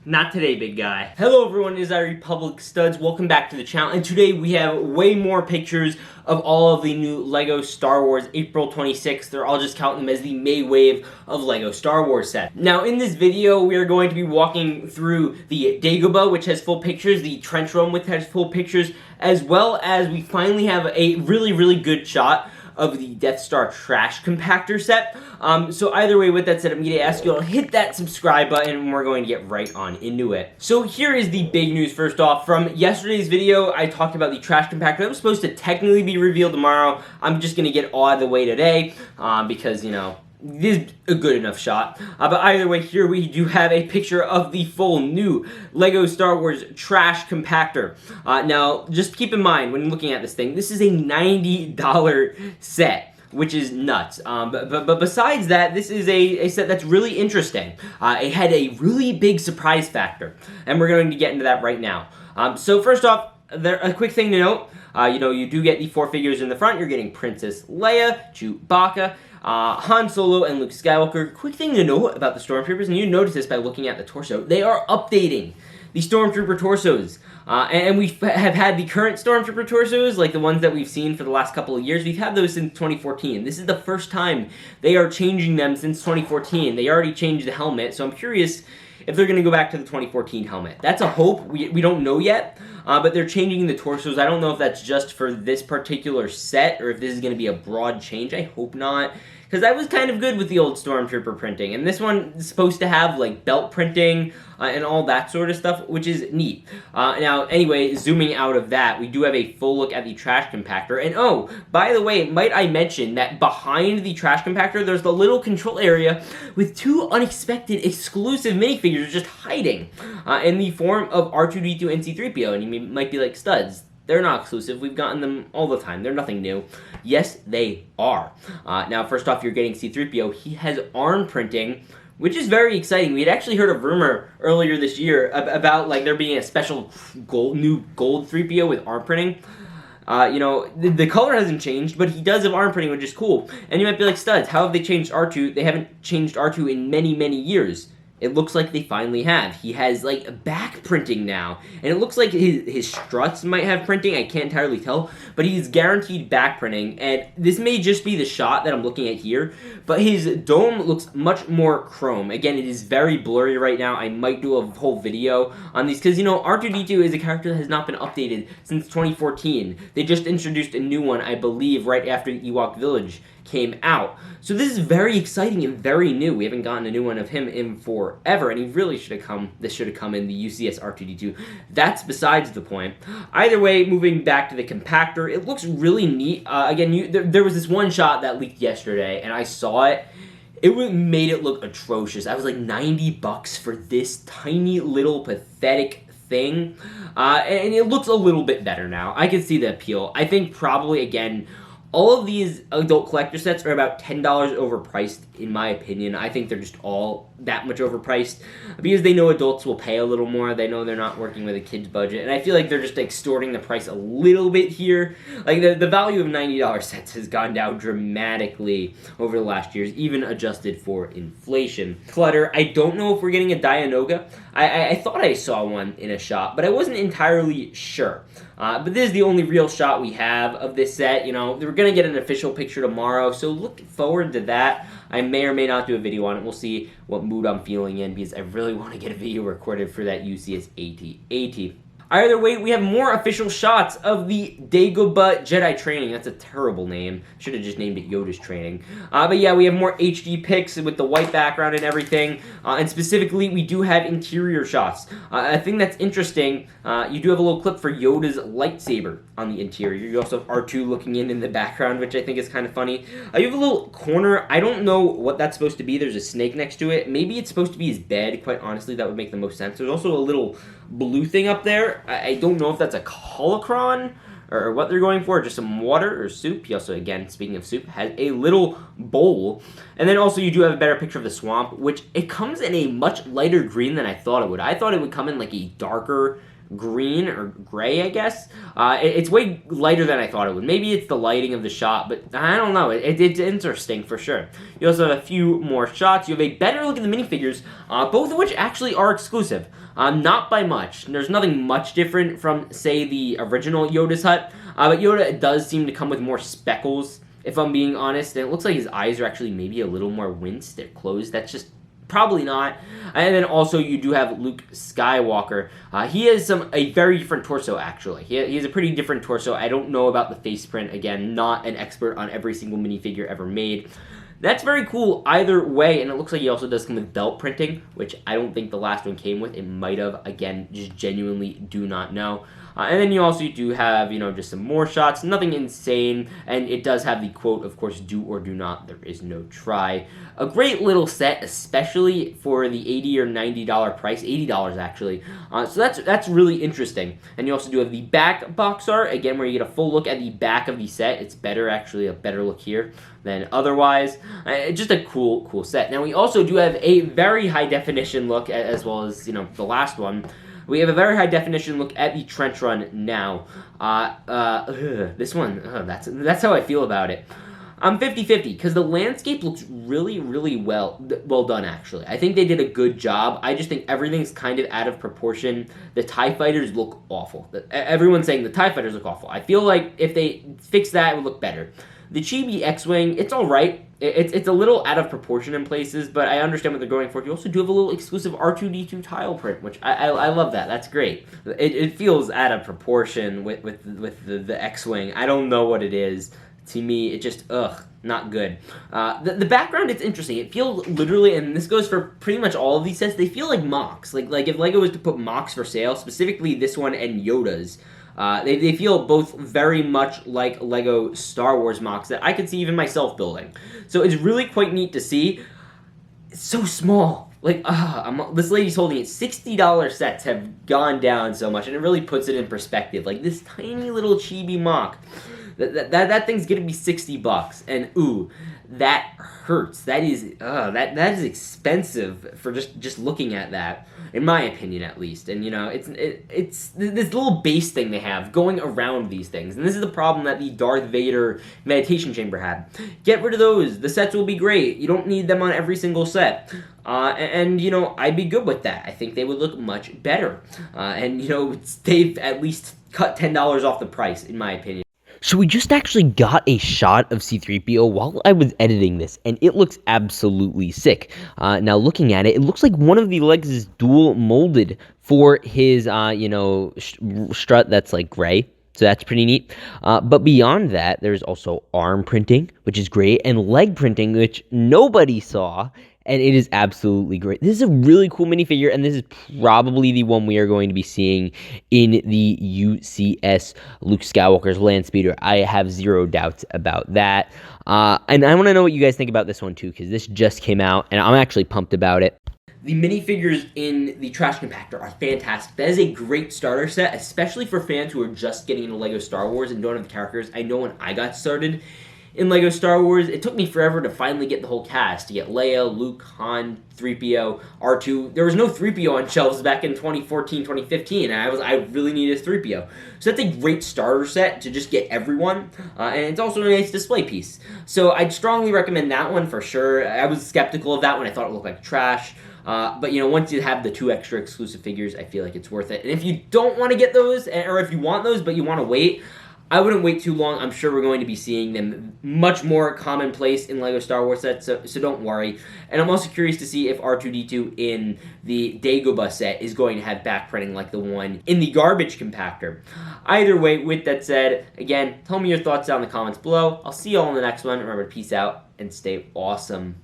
Not today, big guy. Hello everyone, it is our Republic Studs. Welcome back to the channel, and today we have way more pictures of all of the new LEGO Star Wars April 26th. They're all just counting them as the May wave of LEGO Star Wars set. Now in this video, we are going to be walking through the Dagobah, which has full pictures, the Trench Run, which has full pictures, as well as we finally have a really good shot of the Death Star trash compactor set. So either way, with that said, I'm going to ask you all to hit that subscribe button and we're going to get right on into it. So here is the big news first off. From yesterday's video, I talked about the trash compactor that was supposed to technically be revealed tomorrow. I'm just going to get all out of the way today because, you know, this is a good enough shot. But either way, here we do have a picture of the full new LEGO Star Wars trash compactor. Now, just keep in mind when looking at this thing, this is a $90 set, which is nuts. But besides that, this is a set that's really interesting. It had a really big surprise factor, and we're going to get into that right now. So first off, a quick thing to note, you know, you do get the 4 figures in the front. You're getting Princess Leia, Chewbacca, Han Solo, and Luke Skywalker. Quick thing to note about the Stormtroopers, and you notice this by looking at the torso, they are updating the Stormtrooper torsos. And we have had the current Stormtrooper torsos, like the ones that we've seen for the last couple of years. We've had those since 2014. This is the first time they are changing them since 2014. They already changed the helmet, so I'm curious if they're going to go back to the 2014 helmet. That's a hope. We don't know yet, but they're changing the torsos. I don't know if that's just for this particular set or if this is going to be a broad change. I hope not, because that was kind of good with the old Stormtrooper printing. And this one is supposed to have, like, belt printing and all that sort of stuff, which is neat. Now, anyway, zooming out of that, we do have a full look at the trash compactor. And oh, by the way, might I mention that behind the trash compactor, there's the little control area with 2 unexpected exclusive minifigures just hiding in the form of R2-D2 and C3-PO. And you might be like, Studs, they're not exclusive. We've gotten them all the time. They're nothing new. Yes, they are. Now, first off, you're getting C3PO. He has arm printing, which is very exciting. We had actually heard a rumor earlier this year about, like, there being a special new gold 3PO with arm printing. You know, the color hasn't changed, but he does have arm printing, which is cool. And you might be like, Studs, how have they changed R2? They haven't changed R2 in many years. It looks like they finally have. He has, like, back printing now. And it looks like his struts might have printing. I can't entirely tell. But he's guaranteed back printing. And this may just be the shot that I'm looking at here. But his dome looks much more chrome. Again, it is very blurry right now. I might do a whole video on these. Because, you know, R2-D2 is a character that has not been updated since 2014. They just introduced a new one, I believe, right after the Ewok Village came out. So this is very exciting and very new. We haven't gotten a new one of him in forever, and he really should have come. This should have come in the UCS R2-D2. That's besides the point. Either way, moving back to the compactor, it looks really neat. Again, there was this one shot that leaked yesterday, and I saw it. It made it look atrocious. I was like, $90 for this tiny little pathetic thing, and it looks a little bit better now. I can see the appeal. I think probably, again, all of these adult collector sets are about $10 overpriced, in my opinion. I think they're just all that much overpriced because they know adults will pay a little more. They know they're not working with a kid's budget, and I feel like they're just extorting the price a little bit here. Like, the value of $90 sets has gone down dramatically over the last years, even adjusted for inflation. Clutter, I don't know if we're getting a Dianoga. I thought I saw one in a shop, but I wasn't entirely sure. But this is the only real shot we have of this set. You know, we're going to get an official picture tomorrow, so look forward to that. I may or may not do a video on it. We'll see what mood I'm feeling in because I really want to get a video recorded for that UCS AT. Either way, we have more official shots of the Dagobah Jedi Training. That's a terrible name. Should have just named it Yoda's Training. But yeah, we have more HD pics with the white background and everything. And specifically, we do have interior shots. A thing that's interesting, you do have a little clip for Yoda's lightsaber on the interior. You also have R2 looking in the background, which I think is kind of funny. You have a little corner. I don't know what that's supposed to be. There's a snake next to it. Maybe it's supposed to be his bed. Quite honestly, that would make the most sense. There's also a little blue thing up there. I don't know if that's a holocron or what they're going for, just some water or soup. He also, again, speaking of soup, has a little bowl. And then also you do have a better picture of the swamp, which it comes in a much lighter green than I thought it would. I thought it would come in like a darker green or gray, I guess. It's way lighter than I thought it would. Maybe it's the lighting of the shot, but I don't know. It's interesting for sure. You also have a few more shots. You have a better look at the minifigures, both of which actually are exclusive. Not by much. There's nothing much different from, say, the original Yoda's hut, but Yoda does seem to come with more speckles, if I'm being honest, and it looks like his eyes are actually maybe a little more winced. They're closed. That's just probably not. And then also you do have Luke Skywalker. He has a very different torso, actually. He has a pretty different torso. I don't know about the face print. Again, not an expert on every single minifigure ever made. That's very cool either way, and it looks like he also does come with belt printing, which I don't think the last one came with. It might have. Again, just genuinely do not know. And then you also do have, just some more shots. Nothing insane, and it does have the quote, of course, do or do not. There is no try. A great little set, especially for the $80 or $90 price. $80 actually. So that's really interesting. And you also do have the back box art, again, where you get a full look at the back of the set. It's better, actually, a better look here than otherwise. Just a cool set. Now we also do have a very high definition look, as well as the last one. We have a very high definition look at the trench run now. This one, that's how I feel about it. I'm 50-50 because the landscape looks really well done, actually. I think they did a good job. I just think everything's kind of out of proportion. The TIE fighters look awful. Everyone's saying the TIE fighters look awful. I feel like if they fix that, it would look better. The Chibi X-Wing, it's alright. It's a little out of proportion in places, but I understand what they're going for. You also do have a little exclusive R2-D2 tile print, which I love that. That's great. It feels out of proportion with the X-Wing. I don't know what it is. To me, it just, not good. The background, it's interesting. It feels literally, and this goes for pretty much all of these sets, they feel like mocks. Like if LEGO was to put mocks for sale, specifically this one and Yoda's, they feel both very much like LEGO Star Wars mocks that I could see even myself building. So it's really quite neat to see. It's so small. Like, this lady's holding it. $60 sets have gone down so much, and it really puts it in perspective. Like, this tiny little chibi mock, that thing's gonna be $60, and ooh, that hurts. That is expensive for just looking at that, in my opinion at least. And it's this little base thing they have going around these things, and this is the problem that the Darth Vader meditation chamber had. Get rid of those. The sets will be great. You don't need them on every single set. And I'd be good with that. I think they would look much better. And they've at least cut $10 off the price, in my opinion. So we just actually got a shot of C3-PO while I was editing this, and it looks absolutely sick. Now looking at it, it looks like one of the legs is dual molded for his, strut that's like gray. So that's pretty neat. But beyond that, there's also arm printing, which is great, and leg printing, which nobody saw. And it is absolutely great. This is a really cool minifigure, and this is probably the one we are going to be seeing in the UCS Luke Skywalker's Land Speeder. I have zero doubts about that. And I want to know what you guys think about this one, too, because this just came out, and I'm actually pumped about it. The minifigures in the Trash Compactor are fantastic. That is a great starter set, especially for fans who are just getting into LEGO Star Wars and don't have the characters. I know when I got started in LEGO Star Wars, it took me forever to finally get the whole cast, to get Leia, Luke, Han, 3PO, R2. There was no 3PO on shelves back in 2014, 2015, and I really needed a 3PO. So that's a great starter set to just get everyone, and it's also a nice display piece. So I'd strongly recommend that one for sure. I was skeptical of that one. I thought it looked like trash. But once you have the 2 extra exclusive figures, I feel like it's worth it. And if you don't want to get those, or if you want those but you want to wait, I wouldn't wait too long. I'm sure we're going to be seeing them much more commonplace in LEGO Star Wars sets, so don't worry. And I'm also curious to see if R2-D2 in the Dagobah set is going to have back printing like the one in the Garbage Compactor. Either way, with that said, again, tell me your thoughts down in the comments below. I'll see you all in the next one. Remember to peace out and stay awesome.